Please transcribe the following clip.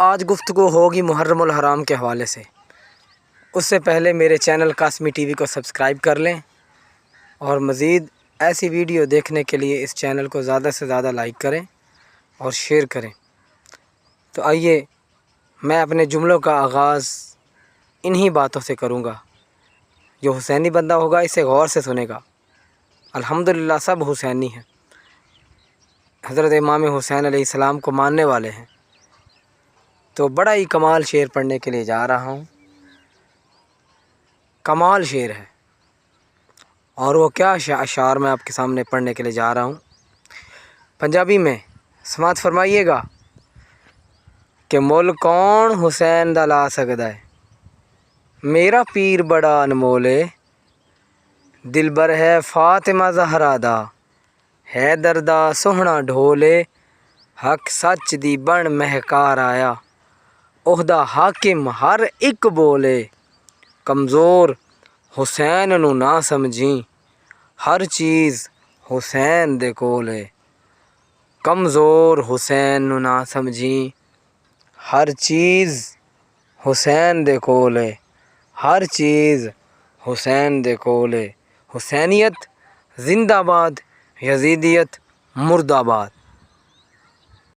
آج گفتگو ہوگی محرم الحرام کے حوالے سے۔ اس سے پہلے میرے چینل قاسمی ٹی وی کو سبسکرائب کر لیں اور مزید ایسی ویڈیو دیکھنے کے لیے اس چینل کو زیادہ سے زیادہ لائک کریں اور شیئر کریں۔ تو آئیے میں اپنے جملوں کا آغاز انہی باتوں سے کروں گا۔ جو حسینی بندہ ہوگا اسے غور سے سنے گا۔ الحمدللہ سب حسینی ہیں، حضرت امام حسین علیہ السلام کو ماننے والے ہیں۔ تو بڑا ہی کمال شعر پڑھنے کے لیے جا رہا ہوں، کمال شعر ہے، اور وہ کیا اشعار میں آپ کے سامنے پڑھنے کے لیے جا رہا ہوں۔ پنجابی میں سماعت فرمائیے گا کہ مول کون حسین دا لا سکدا ہے، میرا پیر بڑا انمول ہے، دلبر ہے فاطمہ زہرا دا، حیدر دا سوہنا ڈھولے، حق سچ دی بن مہکار آیا، عہدہ حاکم ہر ایک بولے، کمزور حسین نو نہ سمجھی، ہر چیز حسین دے کولے، کمزور حسین نو نہ سمجھی، ہر چیز حسین دے کولے، ہر چیز حسین دے کولے۔ حسینیت زندہ باد، یزیدیت مرد آباد۔